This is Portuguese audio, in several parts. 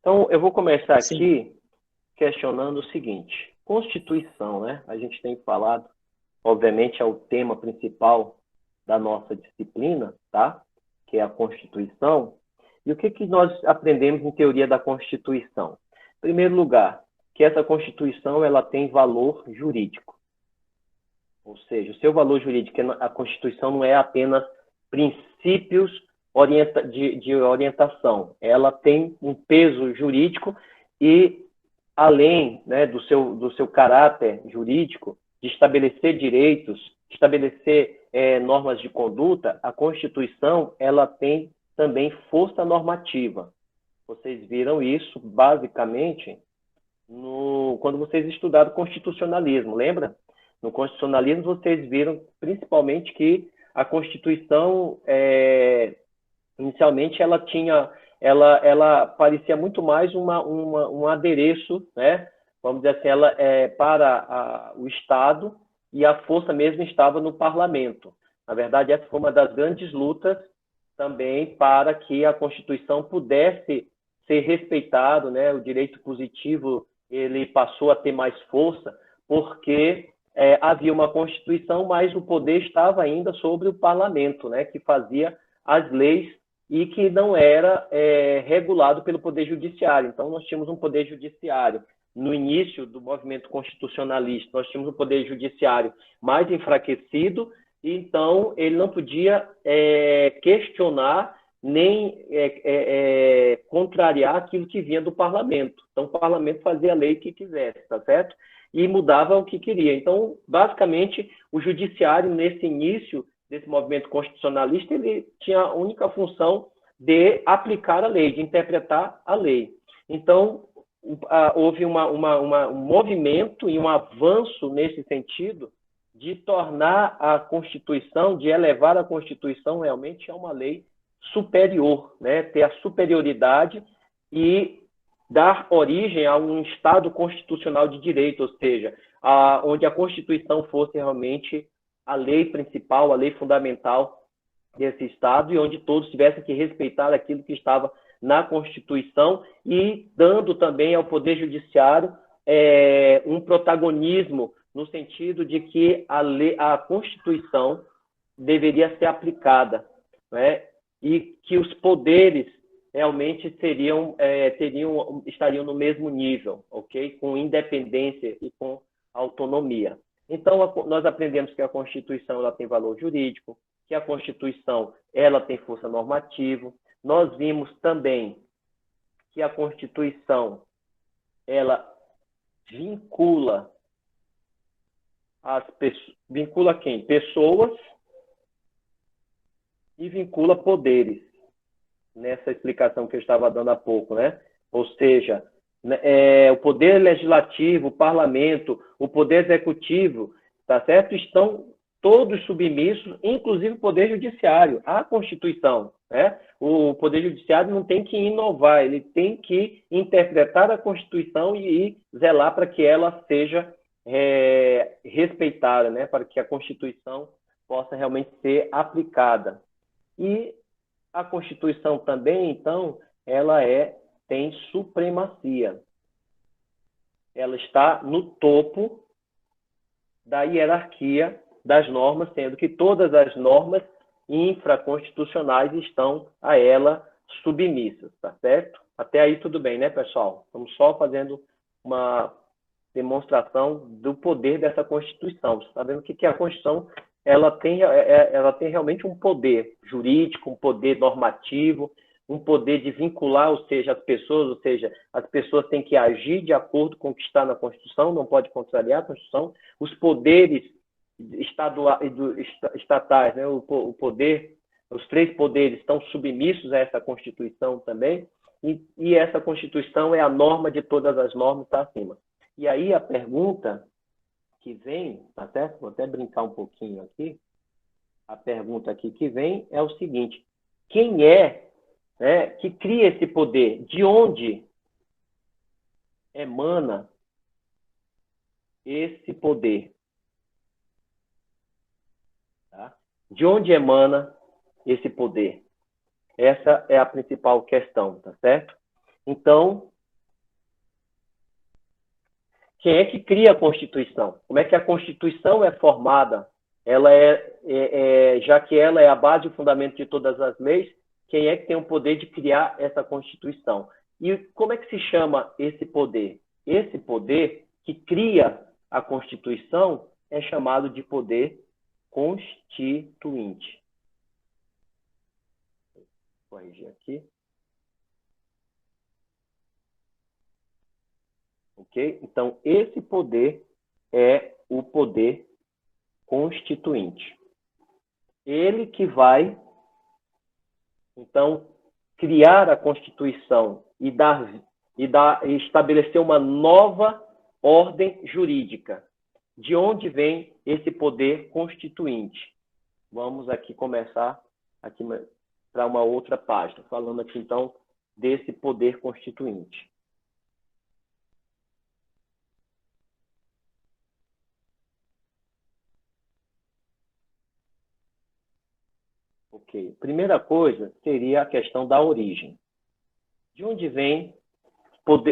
Então, eu vou começar Sim, aqui questionando o seguinte: Constituição, né? A gente tem falado, obviamente, é o tema principal da nossa disciplina, tá? Que é a Constituição. E o que que nós aprendemos em teoria da Constituição? Em primeiro lugar, que essa Constituição ela tem valor jurídico. Ou seja, o seu valor jurídico, a Constituição não é apenas princípios de orientação, ela tem um peso jurídico e, além, né, do seu caráter jurídico, de estabelecer direitos, estabelecer normas de conduta, a Constituição ela tem também força normativa. Vocês viram isso, basicamente, quando vocês estudaram constitucionalismo, lembra? No constitucionalismo, vocês viram principalmente que a Constituição, inicialmente, ela parecia muito mais um adereço, né? Vamos dizer assim, ela é para o Estado e a força mesmo estava no parlamento. Na verdade, essa foi uma das grandes lutas também para que a Constituição pudesse ser respeitado, né? O direito positivo ele passou a ter mais força porque havia uma Constituição, mas o poder estava ainda sobre o parlamento, né? Que fazia as leis e que não era regulado pelo Poder Judiciário. Então, nós tínhamos um Poder Judiciário. No início do movimento constitucionalista, nós tínhamos um Poder Judiciário mais enfraquecido, e então ele não podia questionar nem contrariar aquilo que vinha do parlamento. Então, o parlamento fazia a lei que quisesse, tá certo? E mudava o que queria. Então, basicamente, o judiciário, nesse início desse movimento constitucionalista, ele tinha a única função de aplicar a lei, de interpretar a lei. Então, houve um movimento e um avanço nesse sentido de tornar a Constituição, de elevar a Constituição realmente a uma lei superior, né? Ter a superioridade e dar origem a um Estado constitucional de direito, ou seja, onde a Constituição fosse realmente a lei principal, a lei fundamental desse Estado e onde todos tivessem que respeitar aquilo que estava na Constituição e dando também ao Poder Judiciário um protagonismo no sentido de que a Constituição deveria ser aplicada, né? E que os poderes realmente estariam no mesmo nível, ok? Com independência e com autonomia. Então, nós aprendemos que a Constituição ela tem valor jurídico, que a Constituição ela tem força normativa. Nós vimos também que a Constituição ela vincula quem? Pessoas e vincula poderes, nessa explicação que eu estava dando há pouco, né? Ou seja, o poder legislativo, o parlamento, o poder executivo, tá certo? Estão todos submissos, inclusive o poder judiciário, à Constituição, né? O poder judiciário não tem que inovar, ele tem que interpretar a Constituição e zelar para que ela seja respeitada, né? Para que a Constituição possa realmente ser aplicada. E a Constituição também, então, ela tem supremacia. Ela está no topo da hierarquia das normas, sendo que todas as normas infraconstitucionais estão a ela submissas, tá certo? Até aí tudo bem, né, pessoal? Estamos só fazendo uma demonstração do poder dessa Constituição. Você está vendo o que é a Constituição? Ela tem realmente um poder jurídico, um poder normativo, um poder de vincular, ou seja, as pessoas têm que agir de acordo com o que está na Constituição, não pode contrariar a Constituição. Os poderes estatais, né, os três poderes estão submissos a essa Constituição também, e essa Constituição é a norma de todas as normas, está acima. E aí a pergunta que vem, tá certo? Vou até brincar um pouquinho aqui. A pergunta aqui que vem é o seguinte: quem né, que cria esse poder? De onde emana esse poder? De onde emana esse poder? Essa é a principal questão, tá certo? Então, quem é que cria a Constituição? Como é que a Constituição é formada? Ela já que ela é a base e o fundamento de todas as leis, quem é que tem o poder de criar essa Constituição? E como é que se chama esse poder? Esse poder que cria a Constituição é chamado de poder constituinte. Vou corrigir aqui. Ok? Então, esse poder é o poder constituinte. Ele que vai, então, criar a Constituição e estabelecer uma nova ordem jurídica. De onde vem esse poder constituinte? Vamos aqui começar aqui para uma outra página, falando aqui, então, desse poder constituinte. Ok. Primeira coisa seria a questão da origem. De onde vem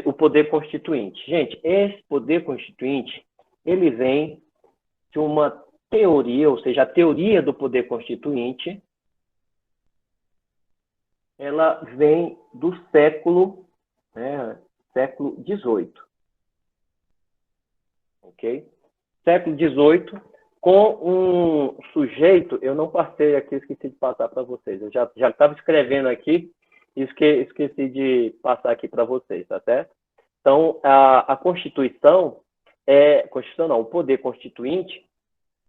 o poder constituinte? Gente, esse poder constituinte, ele vem de uma teoria, ou seja, a teoria do poder constituinte, ela vem do século XVIII. Ok? Século XVIII, com um sujeito, eu não passei aqui, esqueci de passar para vocês. Eu já estava escrevendo aqui e esqueci de passar aqui para vocês, tá certo? Então, a Constituição, o poder constituinte,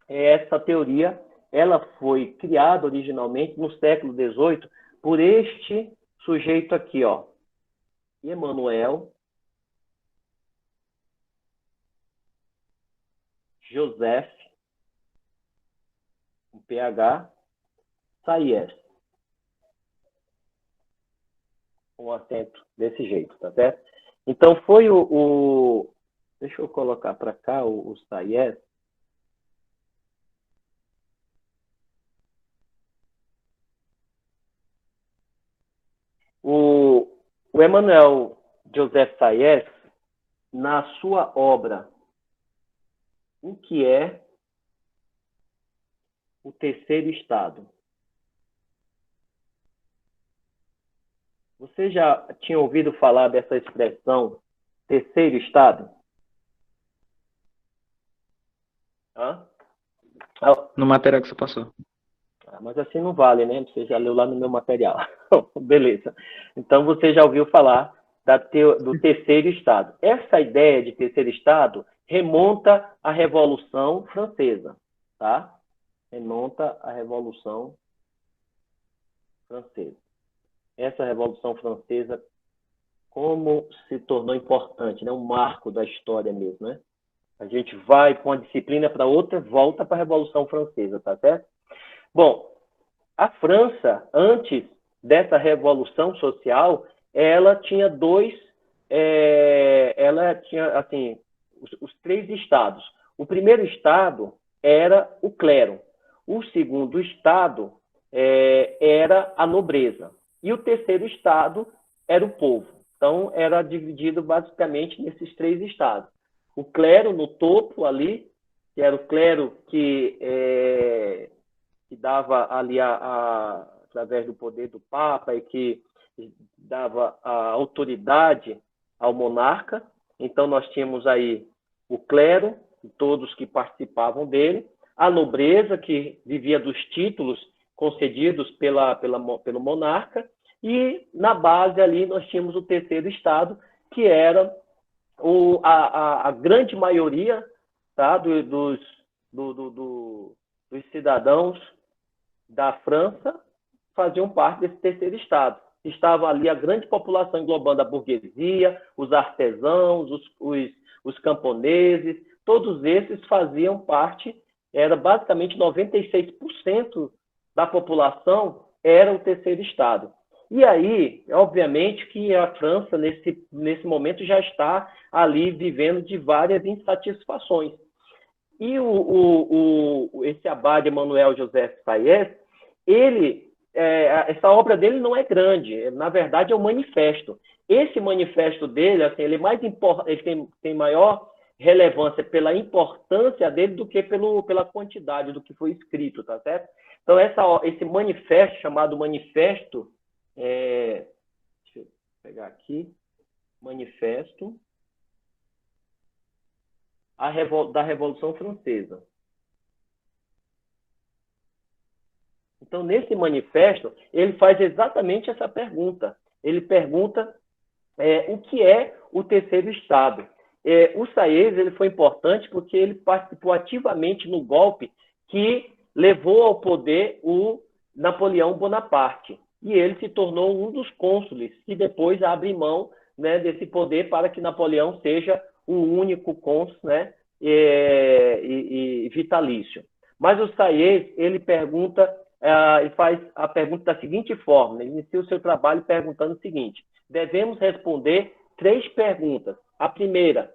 essa teoria, ela foi criada originalmente no século XVIII por este sujeito aqui, ó, Emanuel Joseph, um PH, Sayers. Um acento desse jeito, tá certo? Então, foi deixa eu colocar para cá o Sayers. O Emanuel Joseph Sayers, na sua obra O que é o terceiro estado? Você já tinha ouvido falar dessa expressão terceiro estado? Hã? No material que você passou. Mas assim não vale, né? Você já leu lá no meu material. Beleza. Então você já ouviu falar do terceiro estado. Essa ideia de terceiro estado remonta à Revolução Francesa, tá? Remonta à Revolução Francesa. Essa Revolução Francesa, como se tornou importante, né? Um marco da história mesmo, né? A gente vai com uma disciplina para outra, volta para a Revolução Francesa, tá certo? Bom, a França, antes dessa revolução social, ela tinha ela tinha, assim, os três estados. O primeiro estado era o clero. O segundo estado era a nobreza. E o terceiro estado era o povo. Então, era dividido basicamente nesses três estados. O clero no topo ali, que era o clero que dava ali através do poder do Papa e que dava a autoridade ao monarca. Então, nós tínhamos aí o clero, todos que participavam dele, a nobreza, que vivia dos títulos concedidos pelo monarca, e na base ali nós tínhamos o terceiro estado, que era a grande maioria, tá, dos cidadãos da França faziam parte desse terceiro estado. Estava ali a grande população, englobando a burguesia, os artesãos, os camponeses, todos esses faziam parte, era basicamente 96% da população era o terceiro estado. E aí, obviamente, que a França, nesse momento, já está ali vivendo de várias insatisfações. E esse abade Emanuel José Sayes, essa obra dele não é grande, na verdade é um manifesto. Esse manifesto dele, assim, ele tem maior relevância pela importância dele do que pela quantidade do que foi escrito, tá certo? Então, esse manifesto, chamado Manifesto, deixa eu pegar aqui, Manifesto da Revolução Francesa. Então, nesse manifesto, ele faz exatamente essa pergunta. Ele pergunta o que é o terceiro Estado. O Sayes, ele foi importante porque ele participou ativamente no golpe que levou ao poder o Napoleão Bonaparte. E ele se tornou um dos cônsules que depois abre mão, né, desse poder para que Napoleão seja o único cônsul, né, e vitalício. Mas o Sayes, ele pergunta, e faz a pergunta da seguinte forma, ele inicia o seu trabalho perguntando o seguinte: devemos responder 3 perguntas. A primeira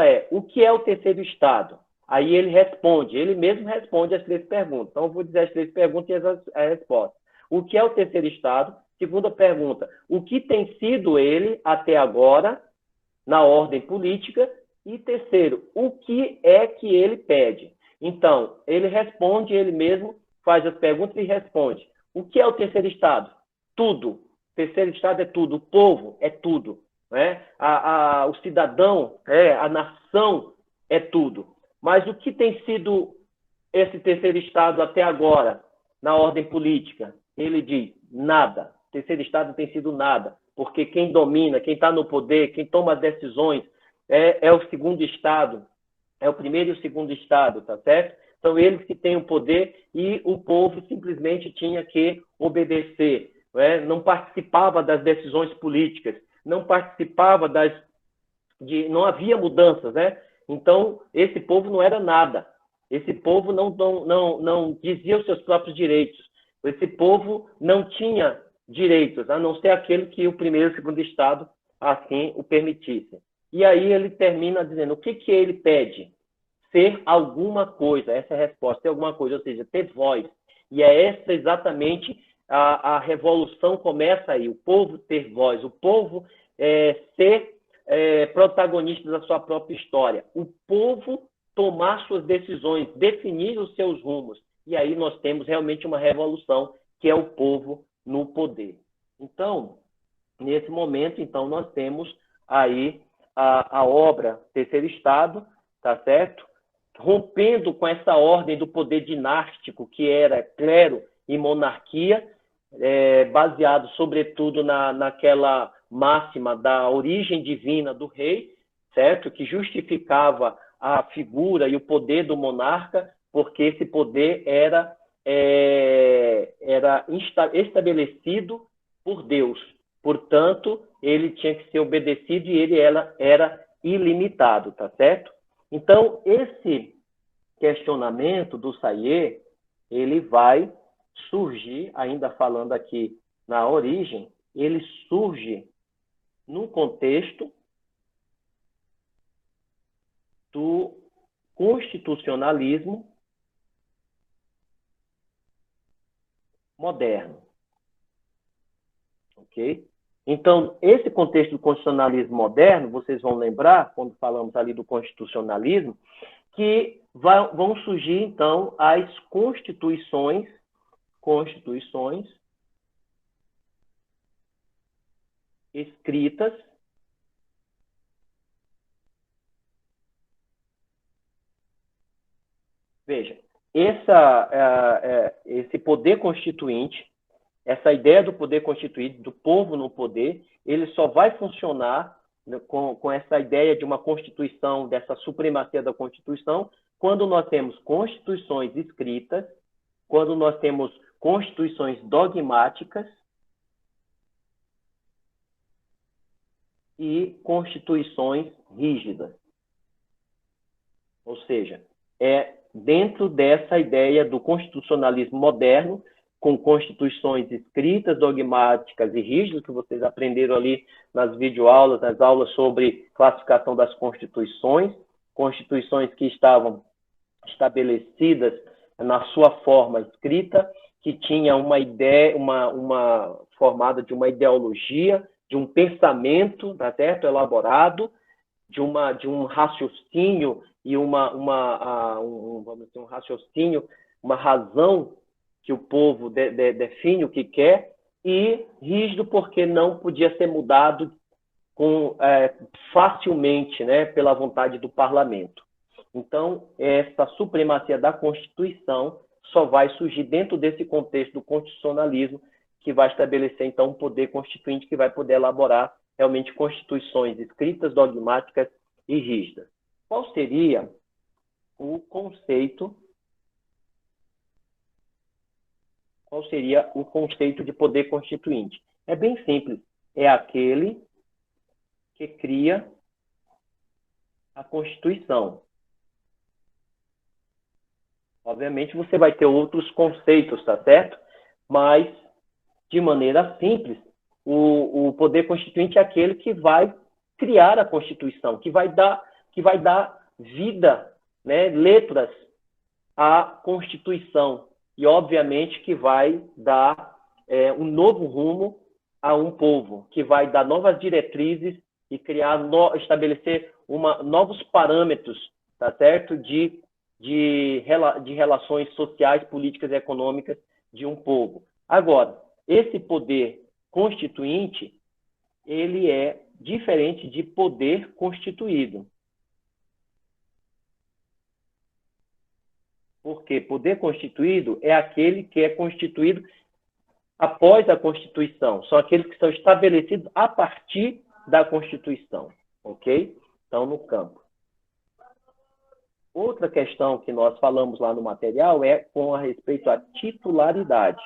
é, o que é o terceiro Estado? Aí ele mesmo responde as 3 perguntas. Então, eu vou dizer as 3 perguntas e a resposta. O que é o terceiro Estado? Segunda pergunta, o que tem sido ele até agora na ordem política? E terceiro, o que é que ele pede? Então, ele responde, ele mesmo faz as perguntas e responde. O que é o terceiro Estado? Tudo. O terceiro Estado é tudo. O povo é tudo. Né? O cidadão, a nação é tudo. Mas o que tem sido esse terceiro Estado até agora na ordem política? Ele diz, nada. O terceiro Estado não tem sido nada. Porque quem domina, quem está no poder, quem toma as decisões é o segundo Estado. É o primeiro e o segundo Estado, tá certo? São eles que têm o poder e o povo simplesmente tinha que obedecer. Não participava das decisões políticas, não participava não havia mudanças, né? Então, esse povo não era nada. Esse povo não dizia os seus próprios direitos. Esse povo não tinha direitos, a não ser aquele que o primeiro e o segundo Estado assim o permitissem. E aí ele termina dizendo, o que ele pede? Ser alguma coisa, essa é a resposta, ser alguma coisa, ou seja, ter voz. E é essa exatamente a revolução começa aí, o povo ter voz, o povo ser protagonista da sua própria história, o povo tomar suas decisões, definir os seus rumos. E aí nós temos realmente uma revolução, que é o povo no poder. Então, nesse momento, então, nós temos aí a obra Terceiro Estado, tá certo? Rompendo com essa ordem do poder dinástico, que era clero e monarquia, baseado, sobretudo, naquela máxima da origem divina do rei, certo? Que justificava a figura e o poder do monarca, porque esse poder era estabelecido por Deus. Portanto, ele tinha que ser obedecido e ele era ilimitado, tá certo? Então, esse questionamento do Sayes, ele vai surgir, ainda falando aqui na origem, ele surge num contexto do constitucionalismo moderno. Ok? Então, esse contexto do constitucionalismo moderno, vocês vão lembrar, quando falamos ali do constitucionalismo, que vão surgir, então, as constituições escritas veja, esse poder constituinte, essa ideia do poder constituinte, do povo no poder, ele só vai funcionar com essa ideia de uma Constituição, dessa supremacia da Constituição, quando nós temos constituições escritas, quando nós temos constituições dogmáticas e constituições rígidas. Ou seja, dentro dessa ideia do constitucionalismo moderno, com constituições escritas, dogmáticas e rígidas, que vocês aprenderam ali nas videoaulas, nas aulas sobre classificação das constituições que estavam estabelecidas na sua forma escrita, que tinha uma ideia, uma formada de uma ideologia, de um pensamento, tá certo? Elaborado, de um raciocínio e um raciocínio, uma razão que o povo define o que quer, e rígido porque não podia ser mudado facilmente, né, pela vontade do parlamento. Então, essa supremacia da Constituição só vai surgir dentro desse contexto do constitucionalismo, que vai estabelecer, então, um poder constituinte que vai poder elaborar realmente constituições escritas, dogmáticas e rígidas. Qual seria o conceito? Qual seria o conceito de poder constituinte? É bem simples. É aquele que cria a Constituição. Obviamente, você vai ter outros conceitos, tá certo? Mas, de maneira simples, o poder constituinte é aquele que vai criar a Constituição, que vai dar vida, né, letras à Constituição. E, obviamente, que vai dar um novo rumo a um povo, que vai dar novas diretrizes e estabelecer novos parâmetros, tá certo? De relações sociais, políticas e econômicas de um povo. Agora, esse poder constituinte, ele é diferente de poder constituído. Porque poder constituído é aquele que é constituído após a Constituição. São aqueles que são estabelecidos a partir da Constituição. Ok? Então, no campo. Outra questão que nós falamos lá no material é com a respeito à titularidade.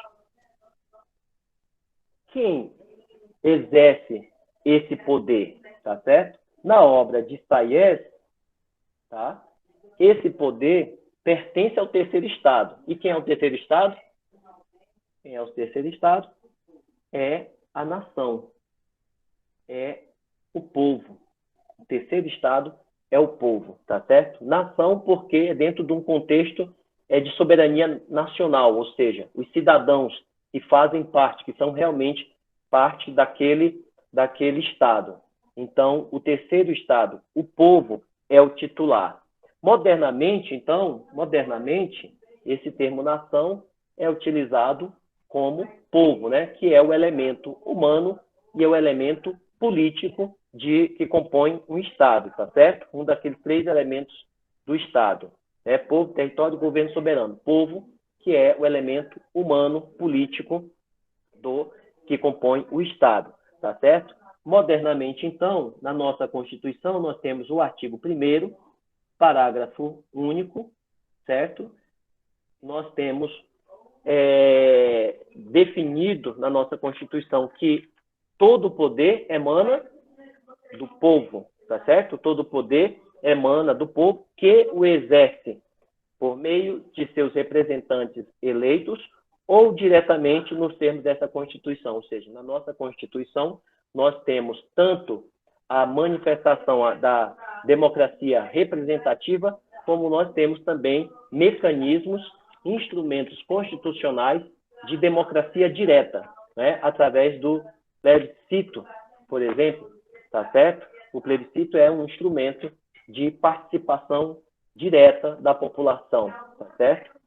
Quem exerce esse poder, tá certo? Na obra de Sayers, tá? Esse poder pertence ao terceiro estado. E quem é o terceiro estado? Quem é o terceiro estado? É a nação. É o povo. O terceiro estado é o povo, tá certo? Nação porque é dentro de um contexto de soberania nacional, ou seja, os cidadãos que fazem parte, que são realmente parte daquele estado. Então, o terceiro estado, o povo, é o titular. Modernamente, esse termo nação é utilizado como povo, né? Que é o elemento humano e é o elemento político que compõe um Estado, tá certo? Um daqueles 3 elementos do Estado. Né? Povo, território e governo soberano. Povo, que é o elemento humano, político que compõe o Estado, tá certo? Modernamente, então, na nossa Constituição, nós temos o artigo 1º, parágrafo único, certo? Nós temos definido na nossa Constituição que todo poder emana do povo, tá certo? Todo poder emana do povo que o exerce por meio de seus representantes eleitos ou diretamente nos termos dessa Constituição. Ou seja, na nossa Constituição, nós temos tanto a manifestação da democracia representativa, como nós temos também mecanismos, instrumentos constitucionais de democracia direta, né? Através do plebiscito, por exemplo, tá certo? O plebiscito é um instrumento de participação direta da população, tá certo?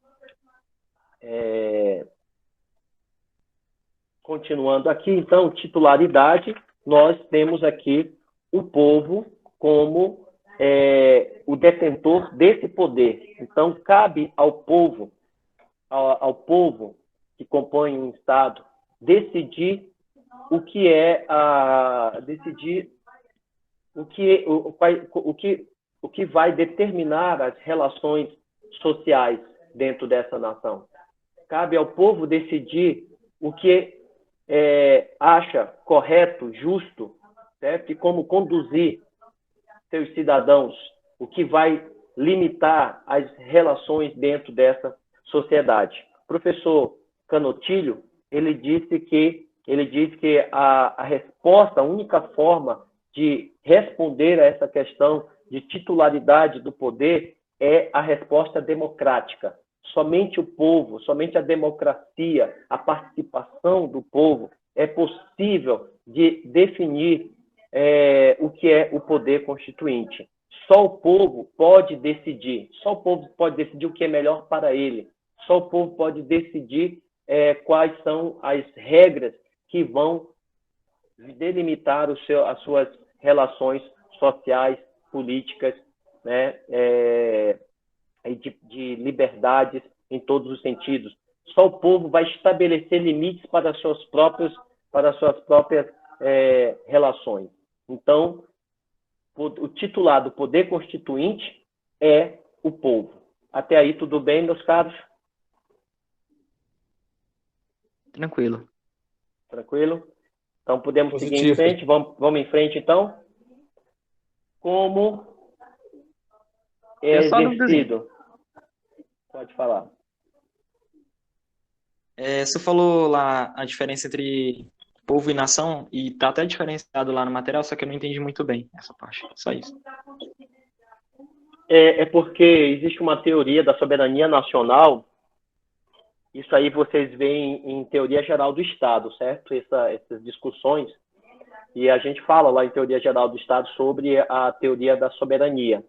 Continuando aqui, então, titularidade, nós temos aqui o povo como o detentor desse poder. Então, cabe ao povo que compõe um Estado decidir o que vai determinar as relações sociais dentro dessa nação. Cabe ao povo decidir o que acha correto, justo, certo? E como conduzir seus cidadãos, o que vai limitar as relações dentro dessa sociedade. O professor Canotilho, ele diz que a resposta, a única forma de responder a essa questão de titularidade do poder é a resposta democrática. Somente o povo, somente a democracia, a participação do povo é possível de definir o que é o poder constituinte. Só o povo pode decidir, só o povo pode decidir o que é melhor para ele, só o povo pode decidir quais são as regras que vão delimitar as suas relações sociais, políticas, né, de liberdades em todos os sentidos. Só o povo vai estabelecer limites para as suas próprias relações. Então, o titular do poder constituinte é o povo. Até aí, tudo bem, meus caros? Tranquilo. Tranquilo? Então, podemos Positivo. seguir em frente? Vamos em frente, então? Como é exercido? Pode falar. Você falou lá a diferença entre povo e nação, e tá até diferenciado lá no material, só que eu não entendi muito bem essa parte. Só isso. É porque existe uma teoria da soberania nacional. Isso aí vocês veem em teoria geral do Estado, certo? Essas discussões. E a gente fala lá em teoria geral do Estado sobre a teoria da soberania.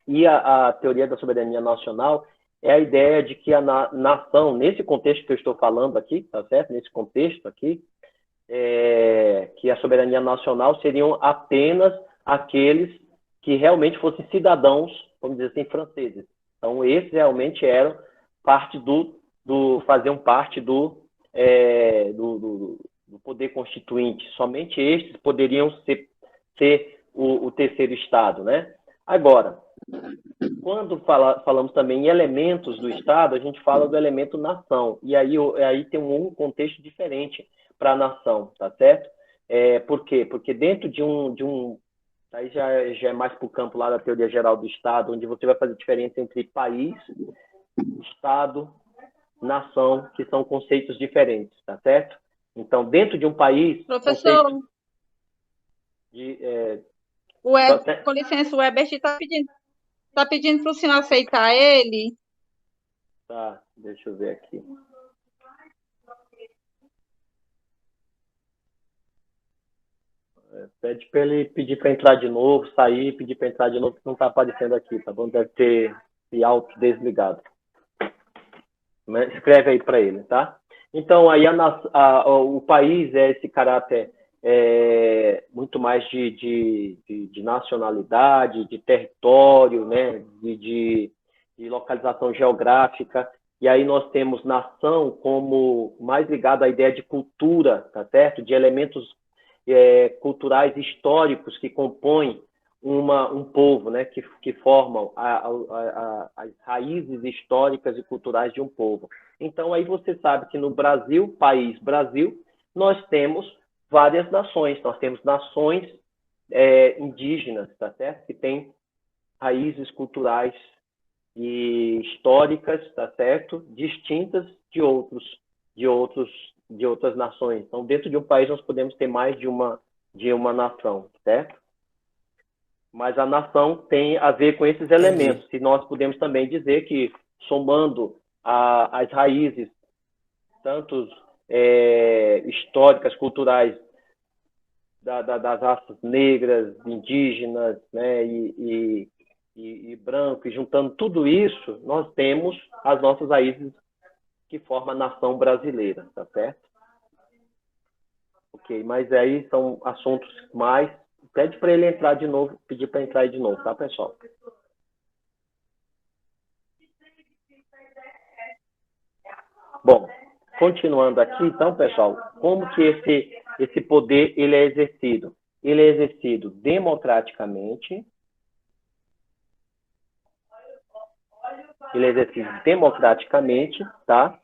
E a teoria da soberania nacional é a ideia de que a nação, nesse contexto que eu estou falando aqui, tá certo? Nesse contexto aqui, que a soberania nacional seriam apenas aqueles que realmente fossem cidadãos, vamos dizer assim, franceses. Então, esses realmente eram parte faziam parte do poder constituinte. Somente estes poderiam ser o terceiro Estado, né? Agora, quando falamos também em elementos do Estado, a gente fala do elemento nação. E aí tem um contexto diferente para a nação, tá certo? Por quê? Porque dentro de um aí já é mais para o campo lá da teoria geral do Estado, onde você vai fazer diferença entre país, Estado, nação, que são conceitos diferentes, tá certo? Então, dentro de um país... Professor, com licença, o Herbert está pedindo para o senhor aceitar ele. Tá, deixa eu ver aqui. Pede para ele pedir para entrar de novo, sair, pedir para entrar de novo, que não está aparecendo aqui, tá bom? Deve ter se auto-desligado. Escreve aí para ele, tá? Então, aí o país é esse caráter muito mais de nacionalidade, de território, né? de localização geográfica. E aí nós temos nação como mais ligado à ideia de cultura, tá certo? De elementos culturais históricos que compõem um povo, né, que formam as raízes históricas e culturais de um povo. Então, aí você sabe que no Brasil, país Brasil, nós temos várias nações. Nós temos nações indígenas, tá certo? Que têm raízes culturais e históricas, tá certo? Distintas de outras nações. Então, dentro de um país, nós podemos ter mais de uma nação, certo? Mas a nação tem a ver com esses elementos. E nós podemos também dizer que, somando as raízes, tanto históricas, culturais, das raças negras, indígenas, né, e brancos, juntando tudo isso, nós temos as nossas raízes que formam a nação brasileira, tá certo? Ok, mas aí são assuntos mais... Pede para ele entrar de novo, pedir para entrar aí de novo, tá, pessoal? Bom, continuando aqui, então, pessoal, como que esse poder ele é exercido? Ele é exercido democraticamente. Ele é exercido democraticamente, tá?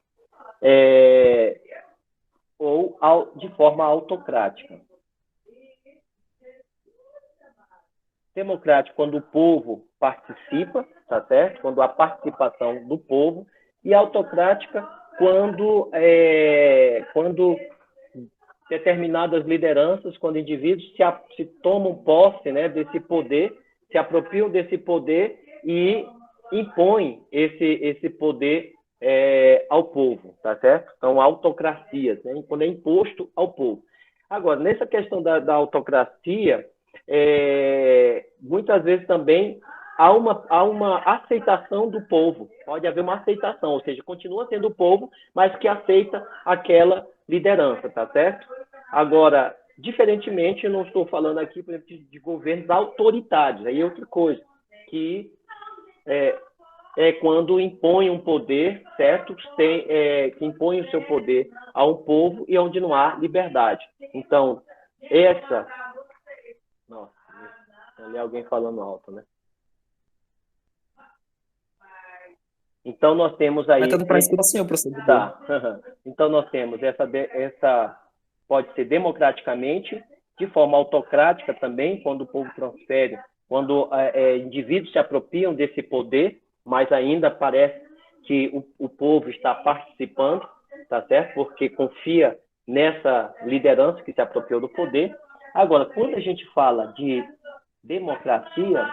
Ou de forma autocrática. Democrático quando o povo participa, tá certo? Quando há participação do povo, e autocrática quando determinadas lideranças, quando indivíduos se tomam posse, né, desse poder, se apropriam desse poder e impõe esse poder ao povo, tá certo? Então, autocracias, né? Quando é imposto ao povo. Agora, nessa questão da autocracia, muitas vezes também há uma aceitação do povo. Pode haver uma aceitação, ou seja, continua sendo o povo, mas que aceita aquela liderança, tá certo? Agora, diferentemente, eu não estou falando aqui, por exemplo, de governos autoritários, aí é outra coisa, que é quando impõe um poder, certo? Que impõe o seu poder a um povo e onde não há liberdade. Então, nossa, ali alguém falando alto, né? Então, nós temos aí... Vai dando para escutar sim, professor. Tá. Então, nós temos essa... Pode ser democraticamente, de forma autocrática também, quando o povo transfere, quando indivíduos se apropriam desse poder, mas ainda parece que o povo está participando, tá certo? Porque confia nessa liderança que se apropriou do poder. Agora, quando a gente fala de democracia...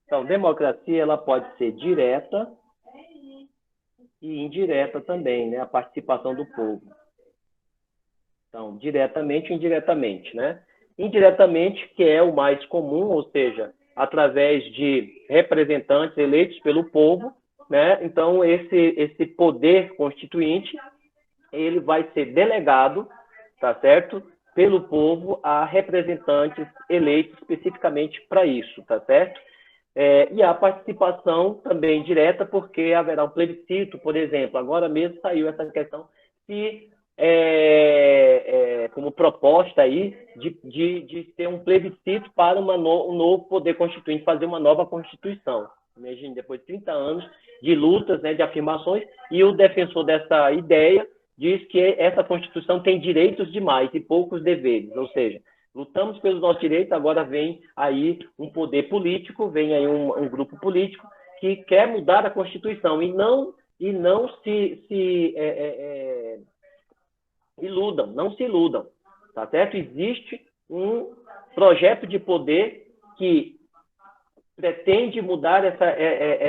Então, democracia ela pode ser direta e indireta também, né? A participação do povo. Então, diretamente e indiretamente, né? Indiretamente, que é o mais comum, ou seja, através de representantes eleitos pelo povo, né? Então, esse poder constituinte, ele vai ser delegado, tá certo? Pelo povo a representantes eleitos especificamente para isso, tá certo? E a participação também direta, porque haverá um plebiscito, por exemplo. Agora mesmo saiu essa questão se como proposta aí de ter um plebiscito para um novo poder constituinte, fazer uma nova Constituição. Imagine, depois de 30 anos de lutas, né, de afirmações, e o defensor dessa ideia diz que essa Constituição tem direitos demais e poucos deveres, ou seja, lutamos pelos nossos direitos, agora vem aí um poder político, vem aí um grupo político que quer mudar a Constituição e não se iludam, não se iludam, tá certo? Existe um projeto de poder que pretende mudar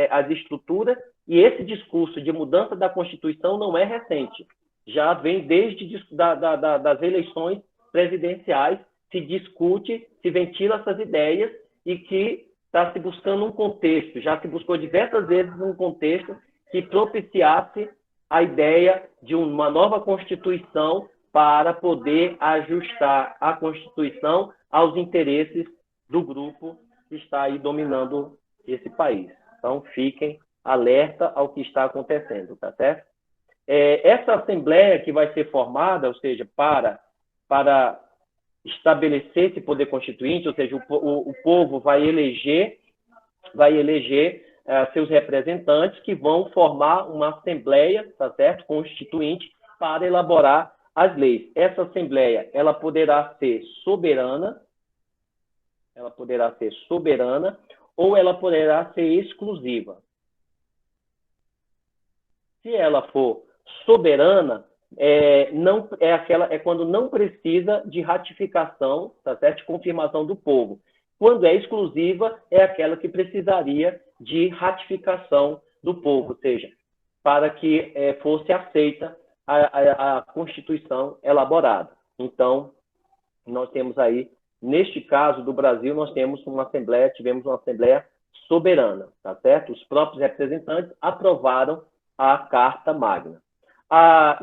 as estruturas e esse discurso de mudança da Constituição não é recente, já vem desde das eleições presidenciais, se discute, se ventila essas ideias e que está se buscando um contexto, já se buscou diversas vezes um contexto que propiciasse a ideia de uma nova Constituição para poder ajustar a Constituição aos interesses do grupo que está aí dominando esse país. Então, fiquem alerta ao que está acontecendo, tá certo? Essa Assembleia que vai ser formada, ou seja, para estabelecer esse poder constituinte, ou seja, o povo vai eleger seus representantes que vão formar uma Assembleia, tá certo? Constituinte para elaborar as leis. Essa Assembleia, ela poderá ser soberana, ou ela poderá ser exclusiva. Se ela for soberana, quando não precisa de ratificação, tá certo? De confirmação do povo. Quando é exclusiva, é aquela que precisaria de ratificação do povo, ou seja, para que fosse aceita a Constituição elaborada. Então, nós temos aí, neste caso do Brasil, tivemos uma Assembleia soberana, tá certo? Os próprios representantes aprovaram a Carta Magna.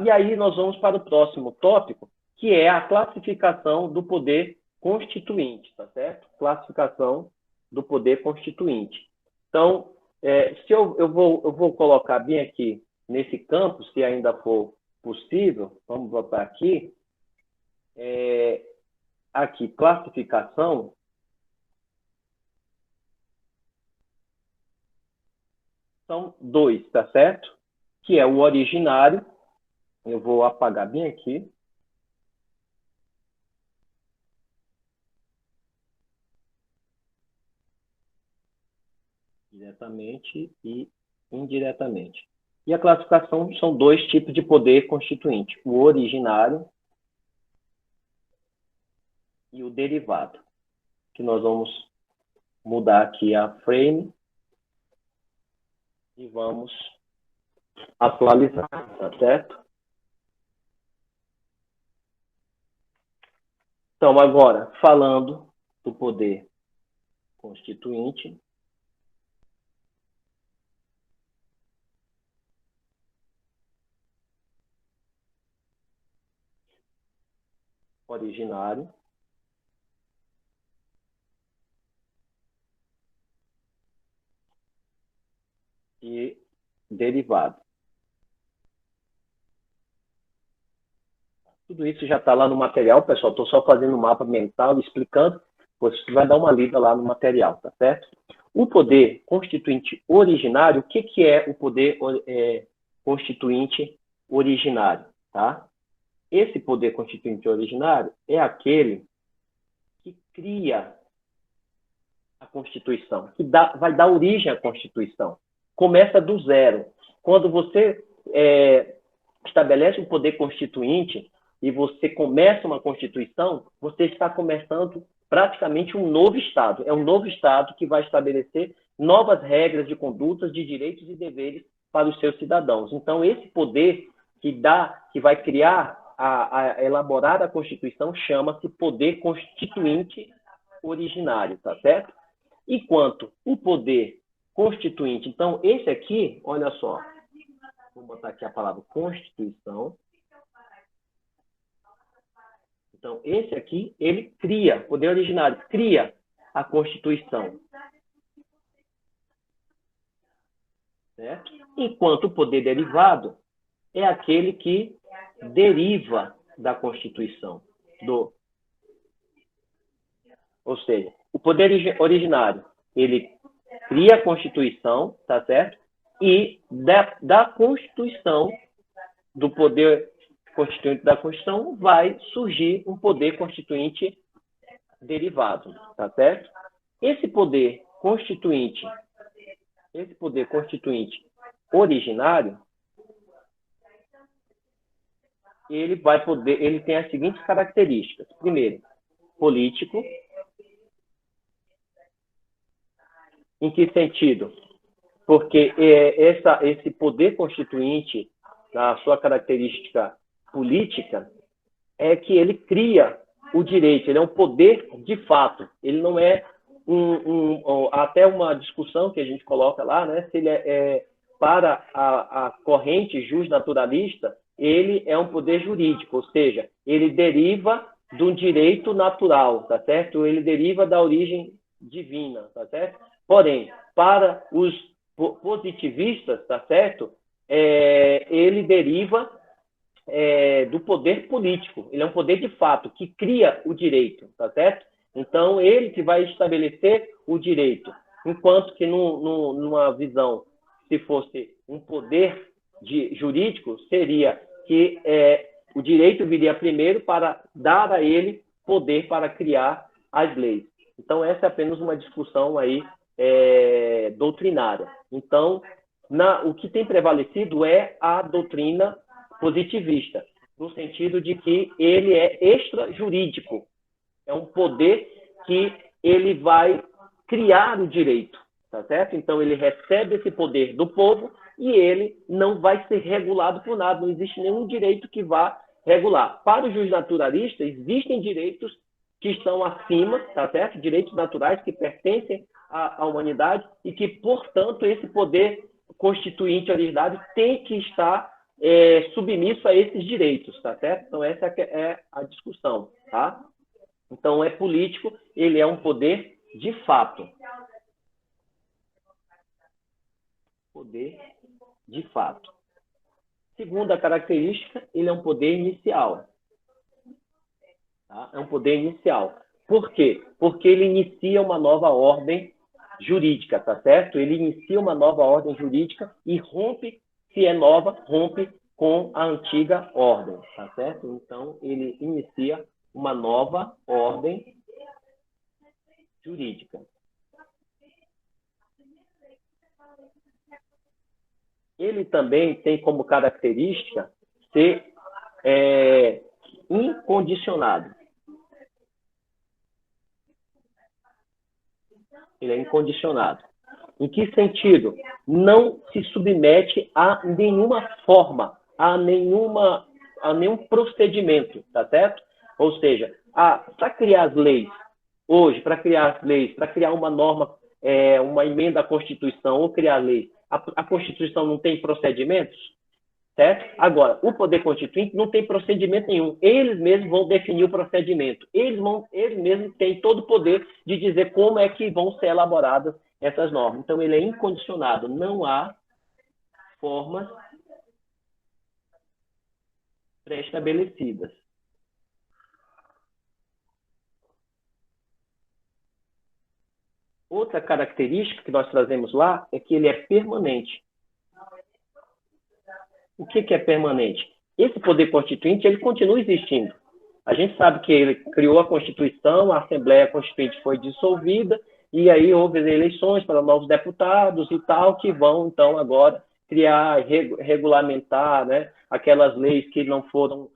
E aí nós vamos para o próximo tópico, que é a classificação do poder constituinte, tá certo? Classificação do poder constituinte. Então, se eu vou colocar bem aqui nesse campo, se ainda for possível, vamos botar aqui, aqui, classificação. São dois, tá certo? Que é o originário. Eu vou apagar bem aqui. Diretamente e indiretamente. E a classificação são dois tipos de poder constituinte, o originário e o derivado, que nós vamos mudar aqui a frame e vamos atualizar, tá certo? Então, agora, falando do poder constituinte, originário e derivado. Tudo isso já está lá no material, pessoal. Estou só fazendo um mapa mental, explicando. Você vai dar uma lida lá no material, tá certo? O poder constituinte originário, o que é o poder constituinte originário, tá? Esse poder constituinte originário é aquele que cria a Constituição, que vai dar origem à Constituição. Começa do zero. Quando você estabelece um poder constituinte e você começa uma Constituição, você está começando praticamente um novo Estado. É um novo Estado que vai estabelecer novas regras de condutas, de direitos e deveres para os seus cidadãos. Então, esse poder que vai criar, elaborar a Constituição, chama-se poder constituinte originário, tá certo? Enquanto o poder constituinte, então, esse aqui, olha só, vou botar aqui a palavra Constituição. Então, esse aqui, ele cria, poder originário, cria a Constituição. Certo? Enquanto o poder derivado é aquele que deriva da Constituição. Ou seja, o poder originário, ele cria a Constituição, tá certo? E da Constituição, do poder constituinte da Constituição, vai surgir um poder constituinte derivado, tá certo? Esse poder constituinte originário, ele tem as seguintes características. Primeiro, político. Em que sentido? Porque esse poder constituinte, na sua característica política, é que ele cria o direito, ele é um poder de fato, ele não é até uma discussão que a gente coloca lá, né? Se ele para a corrente justnaturalista, ele é um poder jurídico, ou seja, ele deriva do direito natural, tá certo? Ele deriva da origem divina, tá certo? Porém, para os positivistas, tá certo? Ele deriva do poder político. Ele é um poder de fato que cria o direito, tá certo? Então, ele que vai estabelecer o direito. Enquanto que numa visão, se fosse um poder jurídico, seria que o direito viria primeiro para dar a ele poder para criar as leis. Então, essa é apenas uma discussão aí doutrinária. Então, o que tem prevalecido é a doutrina positivista, no sentido de que ele é extrajurídico. É um poder que ele vai criar o direito, tá certo? Então, ele recebe esse poder do povo e ele não vai ser regulado por nada. Não existe nenhum direito que vá regular. Para o justnaturalista, existem direitos que estão acima, tá certo? Direitos naturais que pertencem à humanidade e que, portanto, esse poder constituinte originário tem que estar submisso a esses direitos, tá certo? Então, essa é a discussão, tá? Então, é político, ele é um poder de fato. Poder de fato. Segunda característica, ele é um poder inicial. Tá? É um poder inicial. Por quê? Porque ele inicia uma nova ordem jurídica, tá certo? Ele inicia uma nova ordem jurídica e rompe, se é nova, rompe com a antiga ordem, tá certo? Então, ele inicia uma nova ordem jurídica. ele também tem como característica ser incondicionado. Ele é incondicionado. Em que sentido? Não se submete a nenhuma forma, a nenhum procedimento, tá certo? Ou seja, para criar as leis, hoje, para criar as leis, para criar uma norma, uma emenda à Constituição ou criar leis, a Constituição não tem procedimentos? Certo? Agora, o poder constituinte não tem procedimento nenhum. Eles mesmos vão definir o procedimento. Eles mesmos têm todo o poder de dizer como é que vão ser elaboradas essas normas. Então, ele é incondicionado. Não há formas pré-estabelecidas. Outra característica que nós trazemos lá é que ele é permanente. O que é permanente? Esse poder constituinte, ele continua existindo. A gente sabe que ele criou a Constituição, a Assembleia Constituinte foi dissolvida, e aí houve eleições para novos deputados e tal, que vão, então, agora criar, regulamentar, né, aquelas leis que não foram,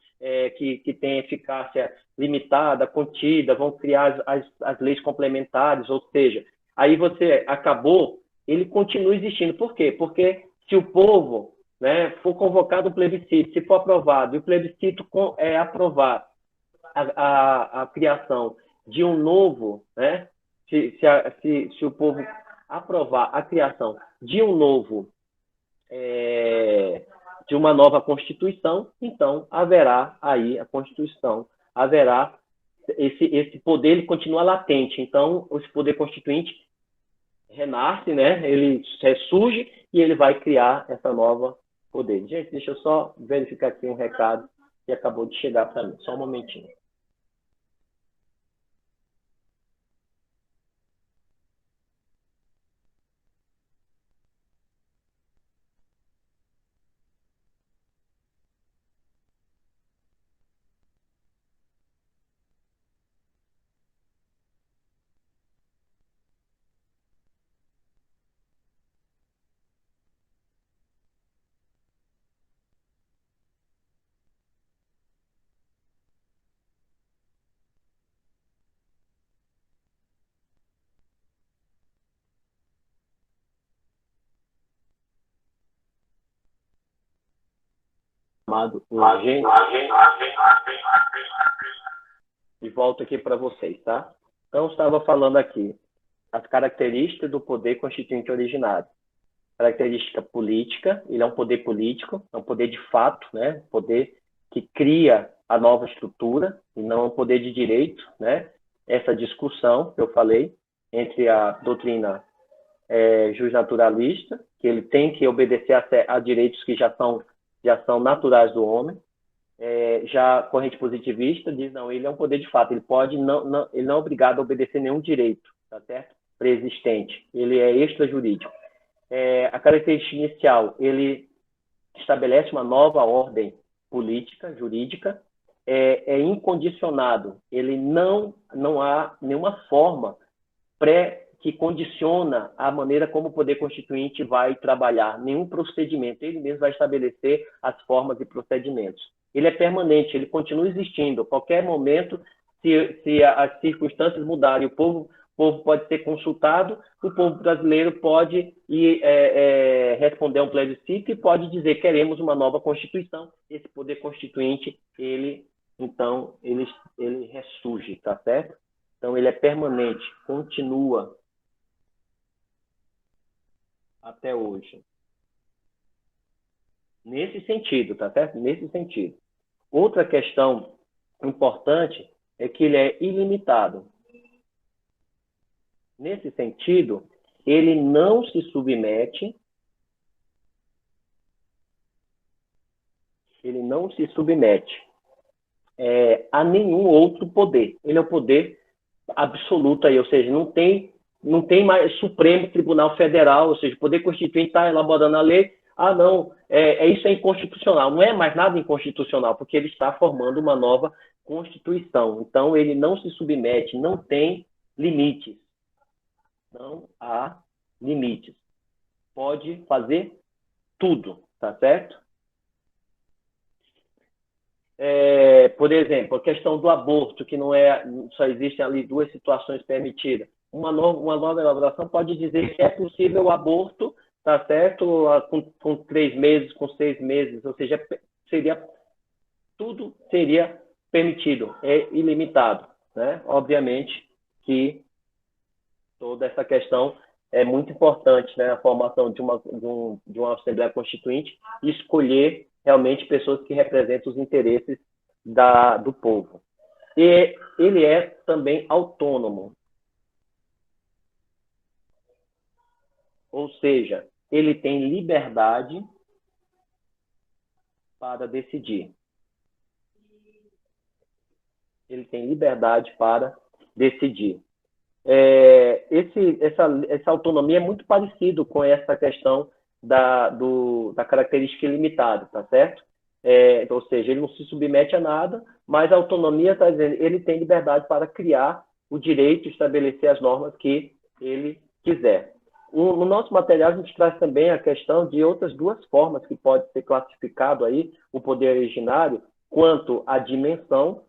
que têm eficácia limitada, contida, vão criar as leis complementares, ou seja, aí você acabou, ele continua existindo. Por quê? Porque se o povo, né, for convocado um plebiscito, se for aprovado, e o plebiscito aprovar a criação de um novo, né, se o povo aprovar a criação de um novo, de uma nova Constituição, então haverá aí a Constituição, haverá esse poder, ele continua latente. Então, esse poder constituinte renasce, né, ele ressurge e ele vai criar essa nova poder. Gente, deixa eu só verificar aqui um recado que acabou de chegar para mim. Só um momentinho. Urgente. E volto aqui para vocês, tá? Então, eu estava falando aqui as características do poder constituinte originário. Característica política, ele é um poder político, é um poder de fato, né? Poder que cria a nova estrutura, e não um poder de direito, né? Essa discussão que eu falei entre a doutrina justnaturalista, que ele tem que obedecer a direitos que já são naturais do homem. Já a corrente positivista diz, não, ele é um poder de fato, ele não é obrigado a obedecer nenhum direito, tá certo? Preexistente, ele é extrajurídico. A característica inicial, ele estabelece uma nova ordem política, jurídica, é incondicionado, ele não há nenhuma forma que condiciona a maneira como o poder constituinte vai trabalhar, nenhum procedimento, ele mesmo vai estabelecer as formas e procedimentos. Ele é permanente, ele continua existindo. A qualquer momento, se as circunstâncias mudarem, o povo pode ser consultado, o povo brasileiro pode responder a um plebiscito e pode dizer queremos uma nova Constituição. Esse poder constituinte, ele ressurge, tá certo? Então, ele é permanente, continua até hoje. Nesse sentido, tá certo? Nesse sentido. Outra questão importante é que ele é ilimitado. Nesse sentido, ele não se submete a nenhum outro poder. Ele é o poder absoluto aí, ou seja, não tem mais Supremo Tribunal Federal, ou seja, o poder constituinte está elaborando a lei, não, isso é inconstitucional. Não é mais nada inconstitucional, porque ele está formando uma nova Constituição. Então, ele não se submete, não tem limites. Não há limites. Pode fazer tudo, tá certo? Por exemplo, a questão do aborto, que não é, só existem ali 2 situações permitidas. Uma nova elaboração pode dizer que é possível o aborto, tá certo? Com 3 meses, com 6 meses, ou seja, tudo seria permitido, é ilimitado, né? Obviamente que toda essa questão é muito importante, né? A formação de uma Assembleia Constituinte e escolher realmente pessoas que representam os interesses do povo. E ele é também autônomo. Ou seja, ele tem liberdade para decidir. Ele tem liberdade para decidir. Essa autonomia é muito parecido com essa questão da característica ilimitada, tá certo? Ou seja, ele não se submete a nada, mas a autonomia está dizendo ele tem liberdade para criar o direito e estabelecer as normas que ele quiser. No nosso material, a gente traz também a questão de outras 2 formas que pode ser classificado aí o poder originário, quanto à dimensão,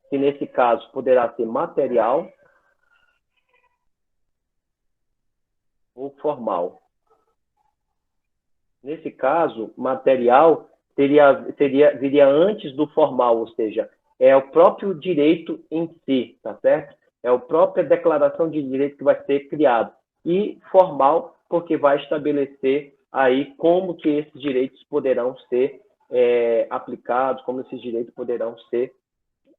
que nesse caso poderá ser material ou formal. Nesse caso, material viria antes do formal, ou seja, é o próprio direito em si, tá certo? É a própria declaração de direito que vai ser criada. E formal, porque vai estabelecer aí como que esses direitos poderão ser aplicados, como esses direitos poderão ser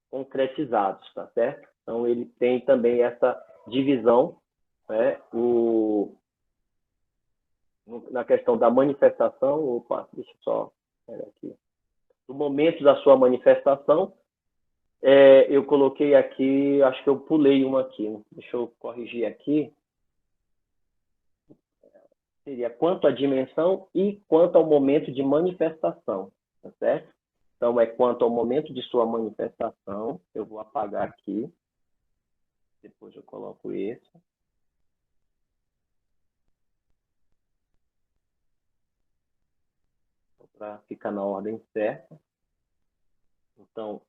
concretizados, tá certo? Então, ele tem também essa divisão, né? Na questão da manifestação, deixa eu só pegar aqui. No momento da sua manifestação, eu coloquei aqui, acho que eu pulei uma aqui, deixa eu corrigir aqui. Seria quanto à dimensão e quanto ao momento de manifestação, tá certo? Então, é quanto ao momento de sua manifestação, eu vou apagar aqui, depois eu coloco esse. Para ficar na ordem certa. Então,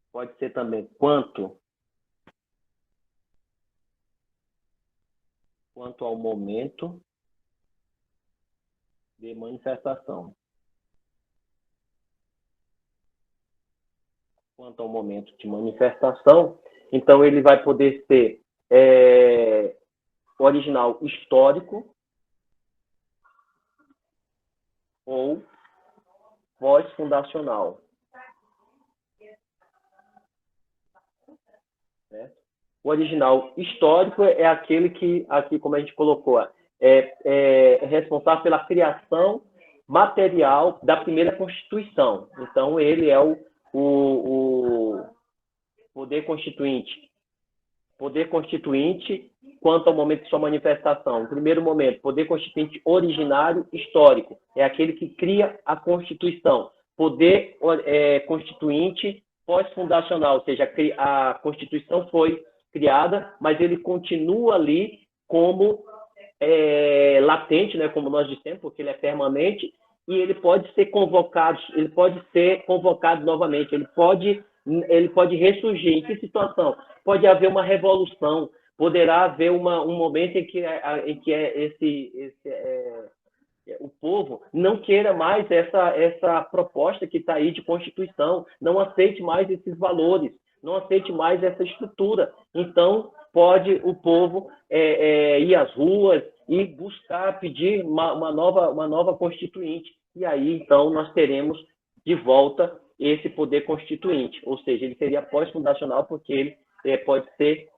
pode ser também quanto ao momento de manifestação. Quanto ao momento de manifestação, então ele vai poder ser original histórico ou pós-fundacional. Certo? O original histórico é aquele que, aqui como a gente colocou, é responsável pela criação material da primeira Constituição. Então, ele é o poder constituinte. Poder constituinte quanto ao momento de sua manifestação. No primeiro momento, poder constituinte originário histórico. É aquele que cria a Constituição. Poder constituinte pós-fundacional, ou seja, a Constituição foi criada, mas ele continua ali como latente, né, como nós dissemos, porque ele é permanente, e ele pode ser convocado novamente, ele pode ressurgir. Em que situação? Pode haver uma revolução, poderá haver um momento em que o povo não queira mais essa proposta que está aí de Constituição, não aceite mais esses valores, não aceite mais essa estrutura. Então, pode o povo ir às ruas e buscar, pedir uma nova Constituinte. E aí, então, nós teremos de volta esse poder constituinte, ou seja, ele seria pós-fundacional porque ele pode ser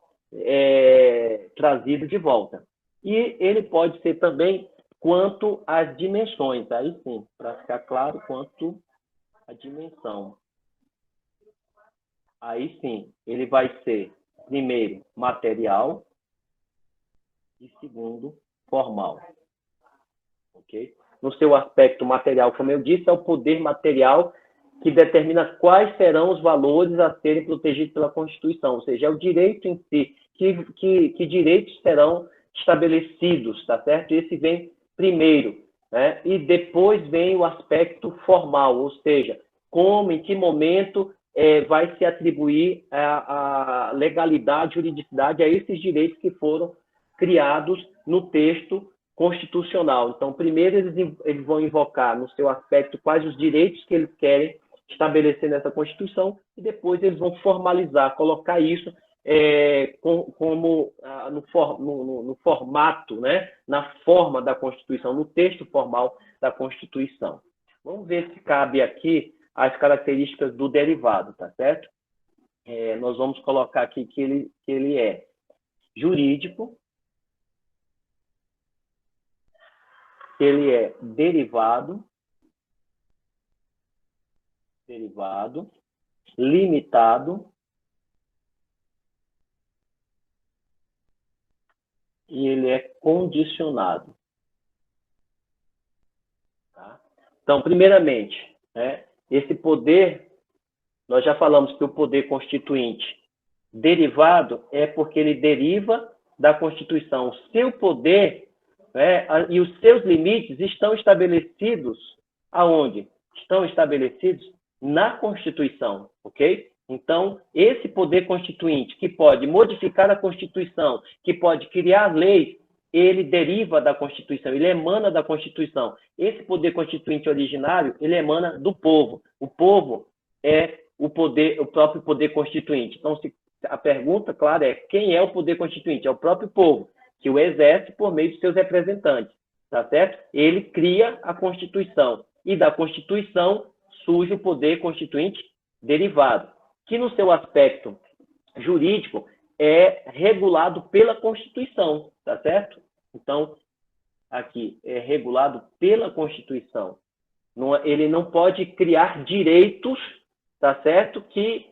trazido de volta. E ele pode ser também quanto às dimensões, aí sim, para ficar claro, quanto à dimensão. Aí sim, ele vai ser, primeiro, material e segundo, formal. Ok? No seu aspecto material, como eu disse, é o poder material que determina quais serão os valores a serem protegidos pela Constituição, ou seja, é o direito em si, que direitos serão estabelecidos, tá certo? Esse vem primeiro, né? E depois vem o aspecto formal, ou seja, como, em que momento vai se atribuir a legalidade, juridicidade a esses direitos que foram criados no texto constitucional. Então, primeiro eles vão invocar no seu aspecto quais os direitos que eles querem estabelecer nessa Constituição e depois eles vão formalizar, colocar isso como no formato, né, na forma da Constituição, no texto formal da Constituição. Vamos ver se cabe aqui as características do derivado, tá certo? Nós vamos colocar aqui que ele é jurídico, ele é derivado, limitado e ele é condicionado. Tá? Então, primeiramente, né, esse poder, nós já falamos que o poder constituinte derivado é porque ele deriva da Constituição. O seu poder, né, e os seus limites estão estabelecidos aonde? Estão estabelecidos na Constituição, ok? Então, esse poder constituinte, que pode modificar a Constituição, que pode criar leis, ele deriva da Constituição, ele emana da Constituição. Esse poder constituinte originário, ele emana do povo. O povo é o próprio poder constituinte. Então, a pergunta, claro, é quem é o poder constituinte? É o próprio povo, que o exerce por meio de seus representantes, tá certo? Ele cria a Constituição, e da Constituição surge o poder constituinte derivado, que no seu aspecto jurídico é regulado pela Constituição, tá certo? Então, aqui é regulado pela Constituição. Ele não pode criar direitos, tá certo? Que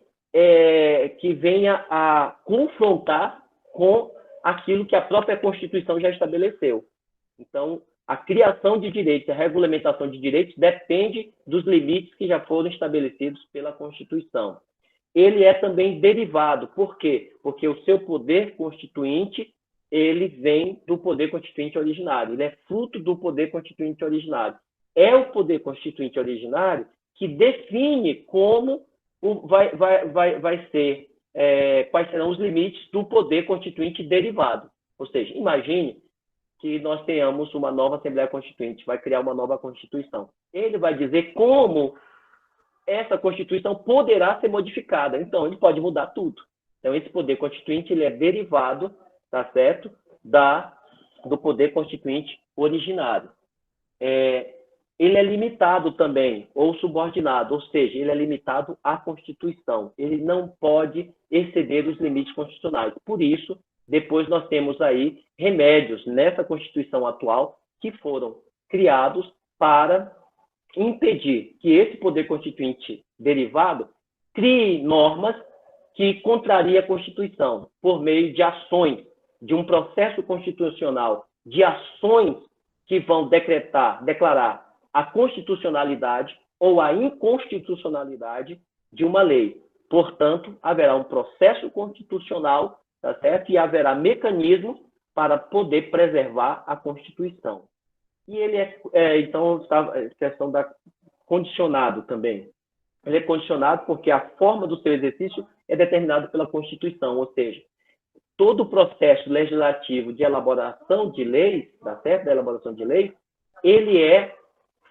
venha a confrontar com aquilo que a própria Constituição já estabeleceu. Então, a criação de direitos, a regulamentação de direitos depende dos limites que já foram estabelecidos pela Constituição. Ele é também derivado. Por quê? Porque o seu poder constituinte, ele vem do poder constituinte originário. Ele é fruto do poder constituinte originário. É o poder constituinte originário que define como vai ser, quais serão os limites do poder constituinte derivado. Ou seja, imagine que nós tenhamos uma nova Assembleia Constituinte, vai criar uma nova Constituição. Ele vai dizer como essa Constituição poderá ser modificada. Então, ele pode mudar tudo. Então, esse poder constituinte ele é derivado, tá certo, do poder constituinte originário. Ele é limitado também, ou subordinado, ou seja, ele é limitado à Constituição. Ele não pode exceder os limites constitucionais. Por isso, depois nós temos aí remédios nessa Constituição atual que foram criados para impedir que esse poder constituinte derivado crie normas que contrariem a Constituição por meio de ações, de um processo constitucional, de ações que vão declarar a constitucionalidade ou a inconstitucionalidade de uma lei. Portanto, haverá um processo constitucional, tá certo? E haverá mecanismos para poder preservar a Constituição. E ele então, a questão da condicionado também. Ele é condicionado porque a forma do seu exercício é determinada pela Constituição, ou seja, todo o processo legislativo de elaboração de leis, tá certo? Da elaboração de leis, ele é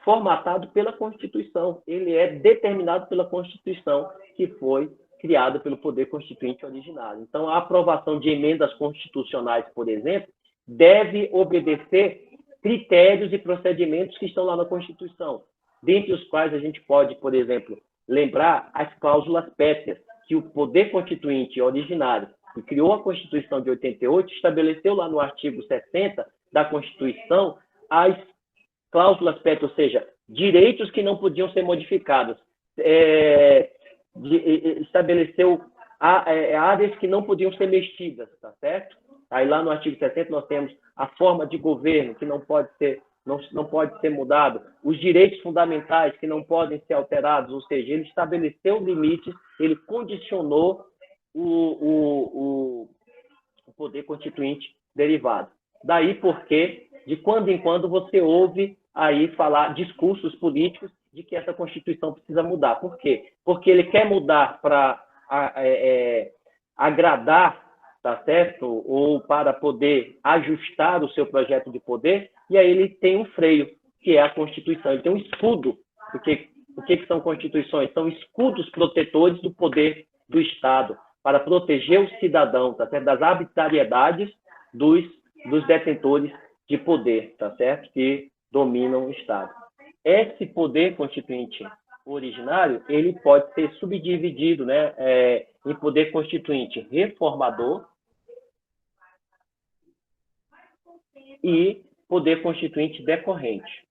formatado pela Constituição, ele é determinado pela Constituição, que foi criada pelo poder constituinte originário. Então, a aprovação de emendas constitucionais, por exemplo, deve obedecer critérios e procedimentos que estão lá na Constituição, dentre os quais a gente pode, por exemplo, lembrar as cláusulas pétreas, que o poder constituinte originário, que criou a Constituição de 88, estabeleceu lá no artigo 60 da Constituição as cláusulas pétreas, ou seja, direitos que não podiam ser modificados, estabeleceu áreas que não podiam ser mexidas, tá certo? Aí lá no artigo 60 nós temos a forma de governo que não pode ser mudado, os direitos fundamentais que não podem ser alterados, ou seja, ele estabeleceu limites, ele condicionou o poder constituinte derivado. Daí porque, de quando em quando, você ouve aí falar discursos políticos de que essa Constituição precisa mudar. Por quê? Porque ele quer mudar para agradar, tá certo? Ou para poder ajustar o seu projeto de poder, e aí ele tem um freio, que é a Constituição. Ele tem um escudo. Porque o que são constituições? São escudos protetores do poder do Estado, para proteger o cidadão, tá certo? Das arbitrariedades dos detentores de poder, tá certo? Que dominam o Estado. Esse poder constituinte originário, ele pode ser subdividido, né, em poder constituinte reformador e poder constituinte decorrente.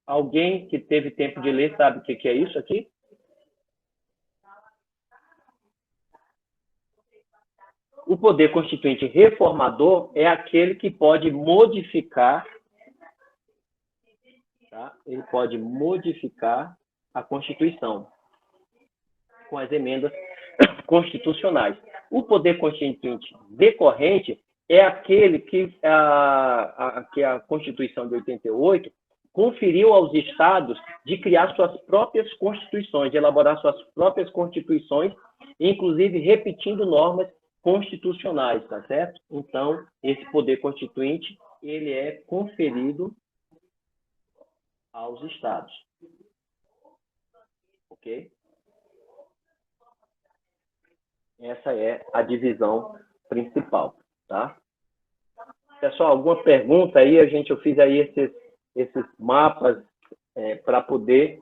Alguém que teve tempo de ler sabe o que é isso aqui? O poder constituinte reformador é aquele que pode modificar, tá? Ele pode modificar a Constituição com as emendas constitucionais. O poder constituinte decorrente é aquele que a Constituição de 88 conferiu aos estados de criar suas próprias constituições, de elaborar suas próprias constituições, inclusive repetindo normas constitucionais, tá certo? Então, esse poder constituinte, ele é conferido aos estados. Ok? Essa é a divisão principal, tá? Pessoal, alguma pergunta aí? Eu fiz aí esses mapas para poder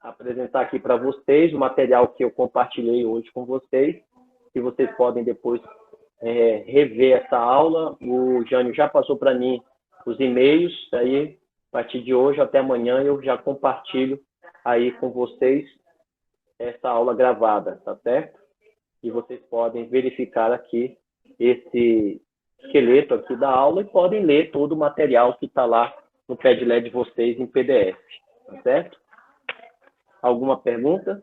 apresentar aqui para vocês o material que eu compartilhei hoje com vocês, que vocês podem depois rever essa aula. O Jânio já passou para mim os e-mails, aí a partir de hoje até amanhã eu já compartilho aí com vocês essa aula gravada, tá certo? E vocês podem verificar aqui esse esqueleto aqui da aula e podem ler todo o material que está lá no Padlet de vocês em PDF, tá certo? Alguma pergunta?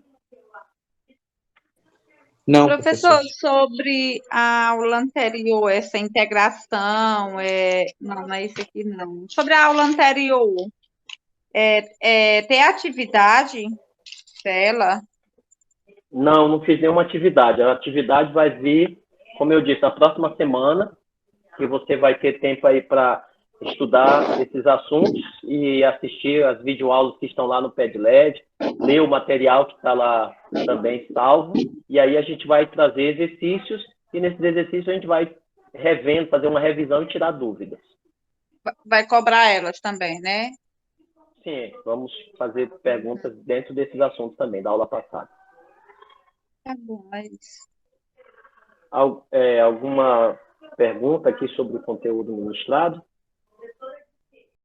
Não, Professor, sobre a aula anterior, essa integração, não é isso aqui não. Sobre a aula anterior, ter atividade dela? Não fiz nenhuma atividade. A atividade vai vir, como eu disse, na próxima semana, que você vai ter tempo aí para estudar esses assuntos e assistir as videoaulas que estão lá no Padlet, ler o material que está lá também salvo, e aí a gente vai trazer exercícios, e nesses exercícios a gente vai revendo, fazer uma revisão e tirar dúvidas. Vai cobrar elas também, né? Sim, vamos fazer perguntas dentro desses assuntos também, da aula passada. Tá bom, é isso. Alguma pergunta aqui sobre o conteúdo ministrado?